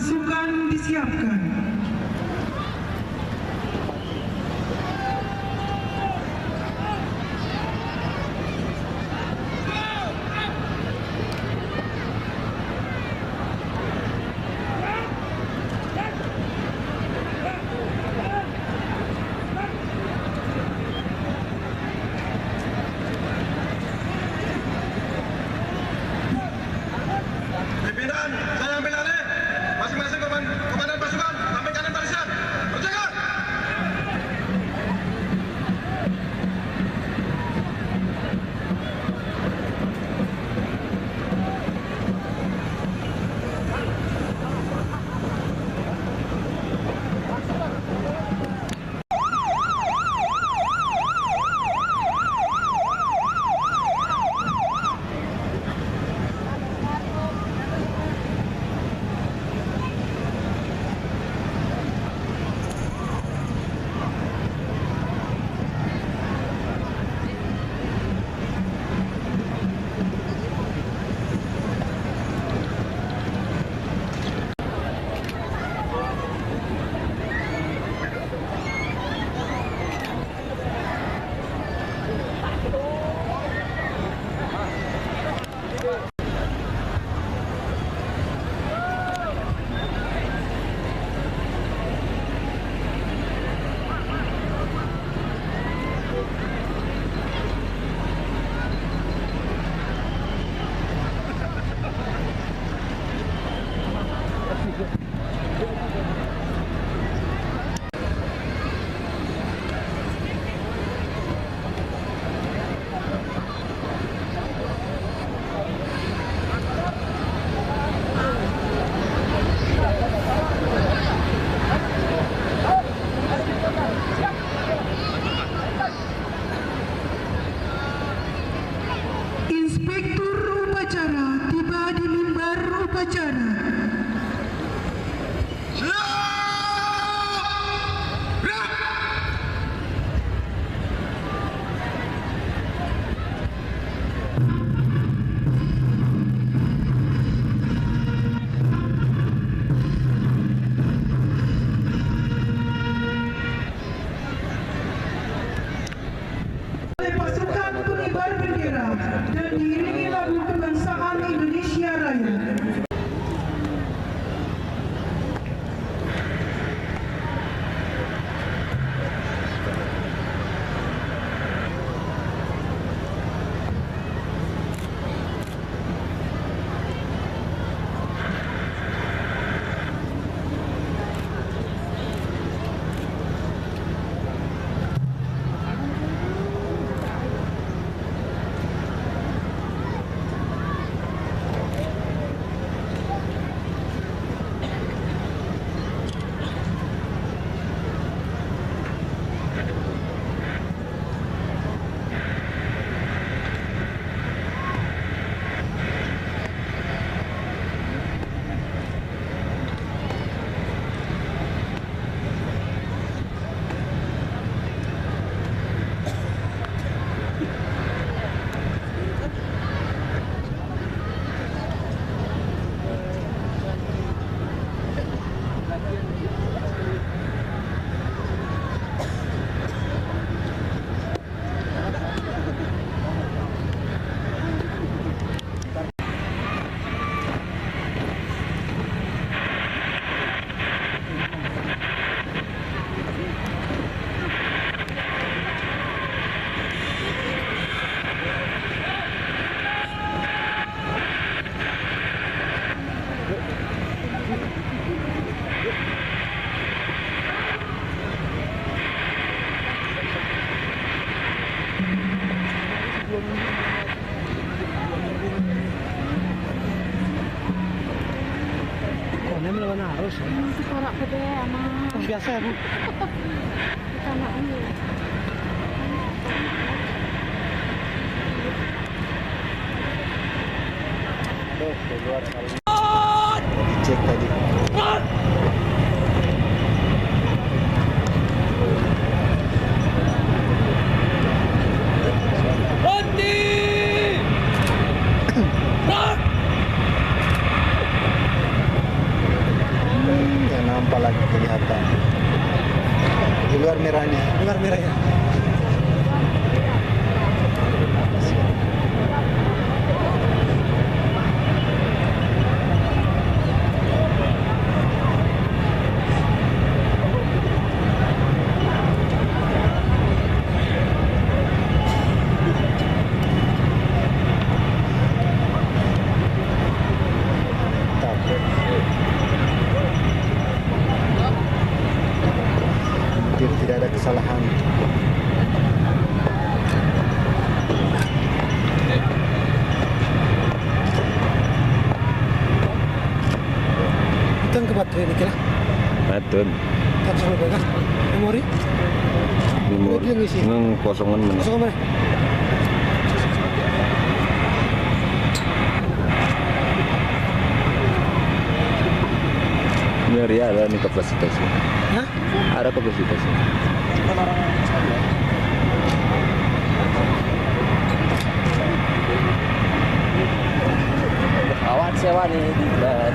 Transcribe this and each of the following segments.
pasukan disiapkan. Pimpinan, saya ambil alih. Masing-masing komandan pasukan, ambil kanan barisan. Berjaga! Inspektur upacara tiba di mimbar upacara. Pasukan pengibar bendera dan diiringi lagu kebangsaan Indonesia Raya. Ini melawan arus. Korak gede amat. Biasa ya, Bu. Sama ini. Tuh, keluar kali. Dicek tadi. lagi kelihatan. Di luar merahnya. Luar merah ya. Takut. Hampir tidak ada kesalahan. Itu yang ke baterai ini kira. Atun. Tak sampai pegang. Memori. Memori Dia ngisi. nang kosongan mana? Masuk kamar. Nyari ada nih kapasitasnya. Hah? Ada kapasitasnya. Awan sewa nih di bulan.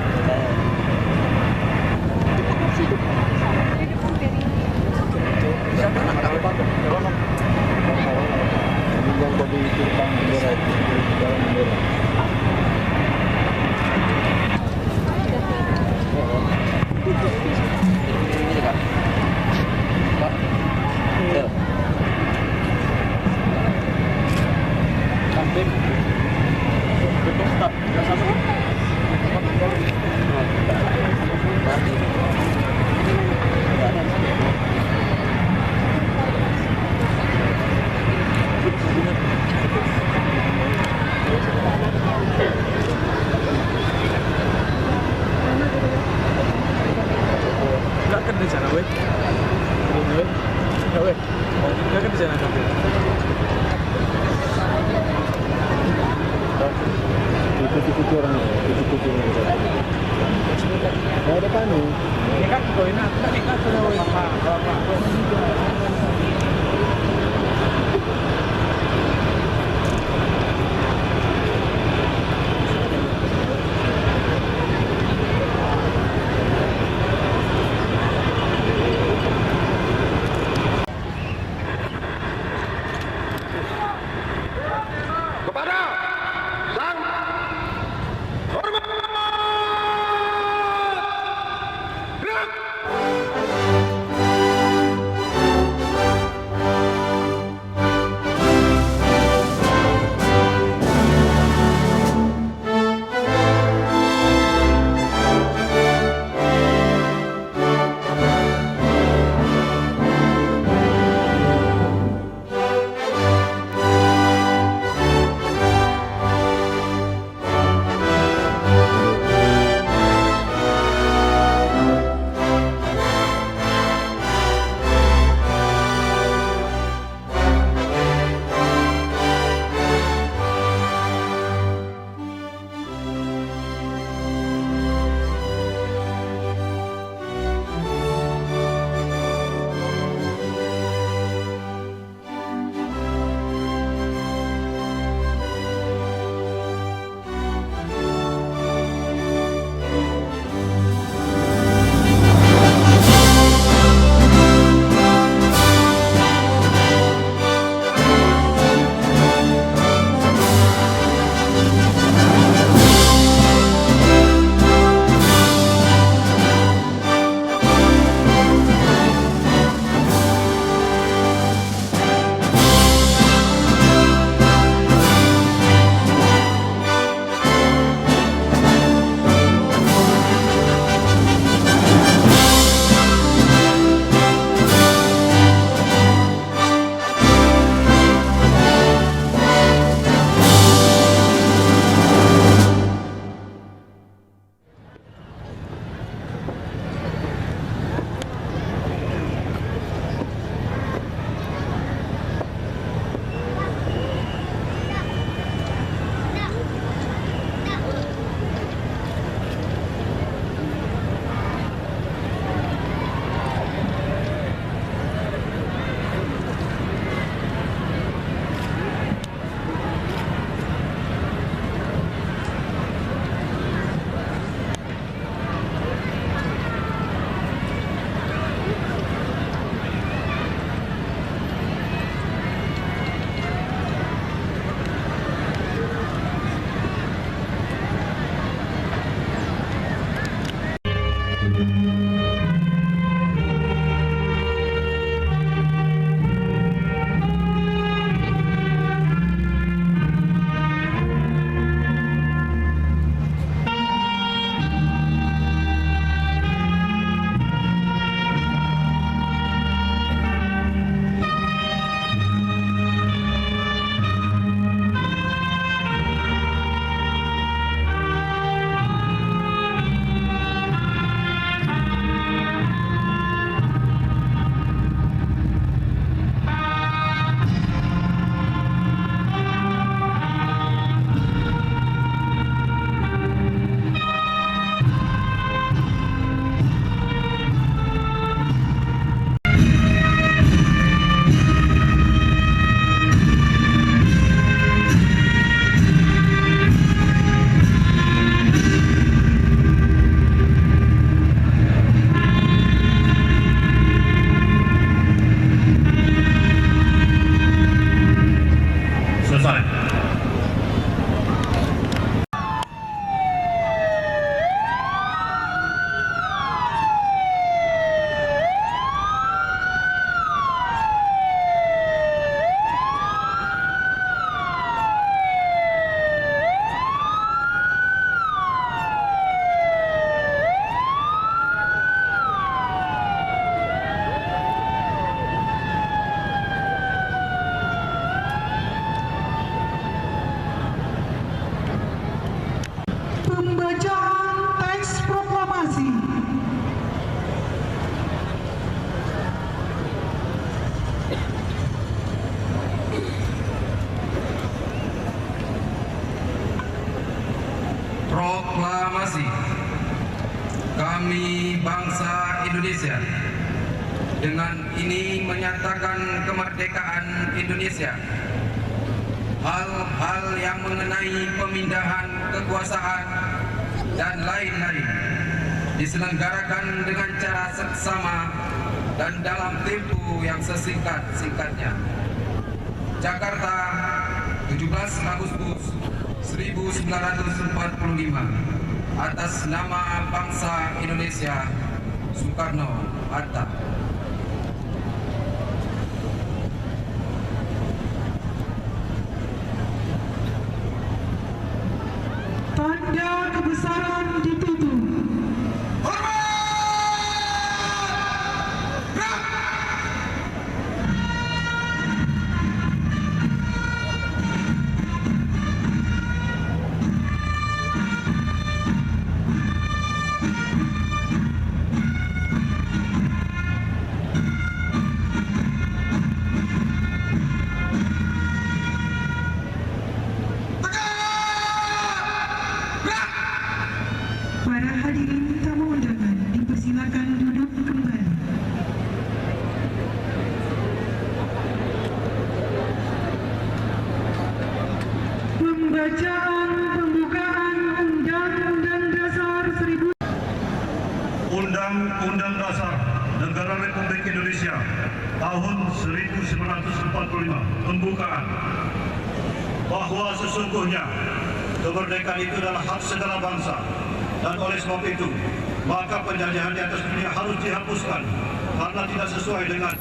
Yang bagi terbang bendera di dalam bendera. Enggak kan di sana, weh. Enggak, weh. Enggak kan di sana, kan. Cucu-cucu orang, cucu-cucu orang. Mau ada panu. Ya kan, kau ini kan sudah weh. Kepada sang hormat. Gerak. bangsa Indonesia. Dengan ini menyatakan kemerdekaan Indonesia. Hal-hal yang mengenai pemindahan kekuasaan dan lain-lain diselenggarakan dengan cara seksama dan dalam tempo yang sesingkat-singkatnya. Jakarta, 17 Agustus 1945, atas nama bangsa Indonesia, Soekarno-Hatta. Tanda kebesaran ditutup. Para hadirin tamu undangan dipersilakan duduk kembali. Pembacaan pembukaan Undang-Undang Dasar 1000. Undang-Undang Dasar Negara Republik Indonesia tahun 1945 pembukaan bahwa sesungguhnya kemerdekaan itu adalah hak segala bangsa, dan oleh sebab itu maka penjajahan di atas dunia harus dihapuskan karena tidak sesuai dengan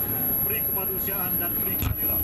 peri kemanusiaan dan peri keadilan.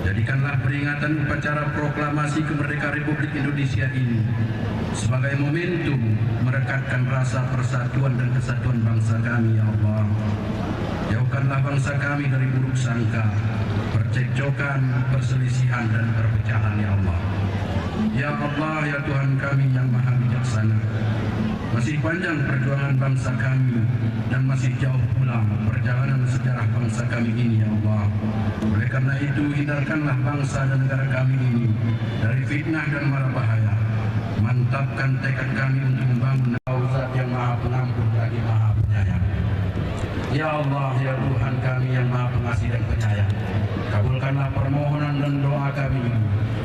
Jadikanlah peringatan upacara proklamasi kemerdekaan Republik Indonesia ini sebagai momentum merekatkan rasa persatuan dan kesatuan bangsa kami, ya Allah. Jauhkanlah bangsa kami dari buruk sangka, percekcokan, perselisihan, dan perpecahan, ya Allah. Ya Allah, ya Tuhan kami yang maha bijaksana, masih panjang perjuangan bangsa kami dan masih jauh pula perjalanan sejarah bangsa kami ini, ya Allah. Oleh karena itu, hindarkanlah bangsa dan negara kami ini dari fitnah dan mara bahaya. Mantapkan tekad kami untuk membangun Zat yang maha pengampun lagi maha penyayang. Ya Allah, ya Tuhan kami yang maha pengasih dan penyayang, kabulkanlah permohonan dan doa kami ini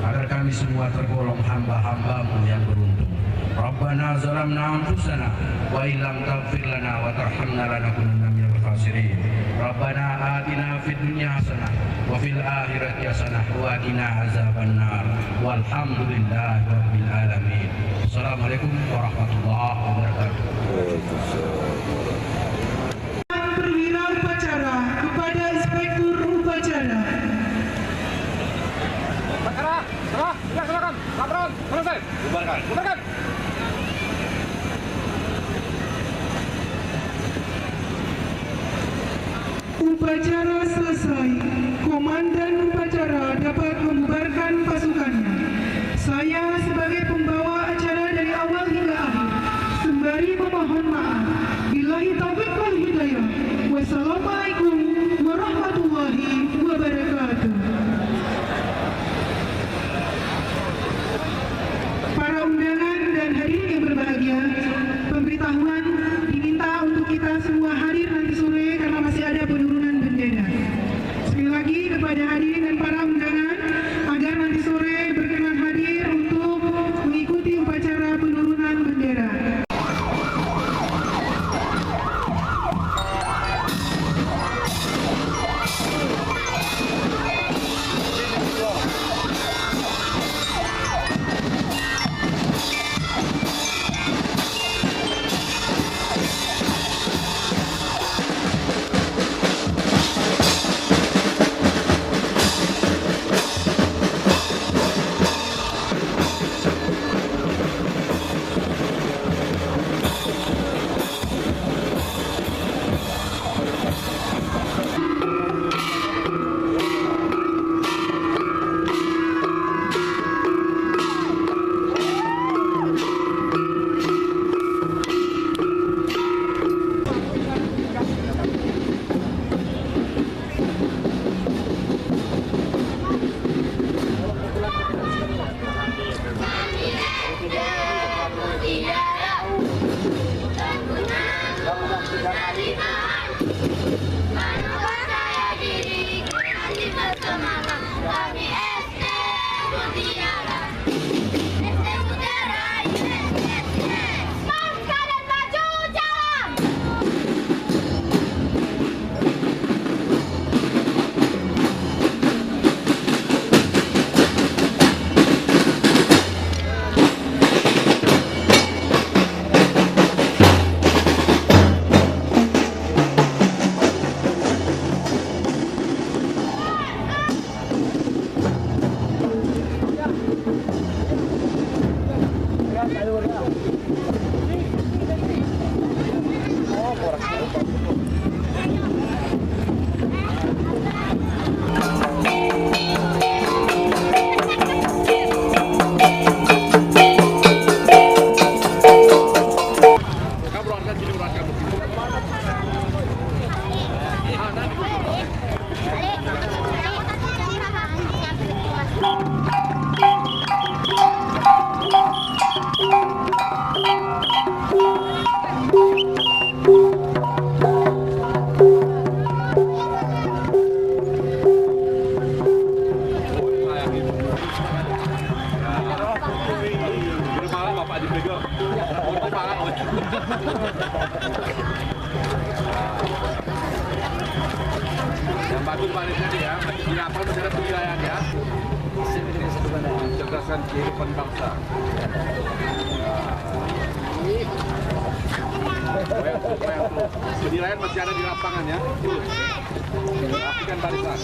agar kami semua tergolong hamba-hambamu yang beruntung. Rabbana zalamna anfusana wa illam taghfir lana wa tarhamna lanakunanna minal khasirin. Rabbana atina fid dunya hasanah wa fil akhirati hasanah wa qina azabannar. Walhamdulillahi rabbil alamin. Assalamualaikum warahmatullahi wabarakatuh. Perwira upacara kepada Inspektur Upacara. Silakan. Laporan, selesai. Bubarkan. Upacara selesai. Komandan upacara dapat membubarkan pasukannya. Saya sebagai pembawa acara dari awal hingga akhir sembari memohon maaf. Billahi taufiq wal hidayah. Wassalamualaikum warahmatullahi wabarakatuh. Para undangan dan hadirin yang berbahagia, pemberitahuan diminta untuk kita semua hadir nanti sore karena masih ada penurunan bendera. Sekali lagi kepada hadirin dan para undangan, Pak Dibego. Untuk malah. Yang bantu Pak tadi ya, di lapor masyarakat kewilayahan ya. Mencerdaskan kehidupan bangsa. Penilaian masih ada di lapangan ya. Rapikan barisan.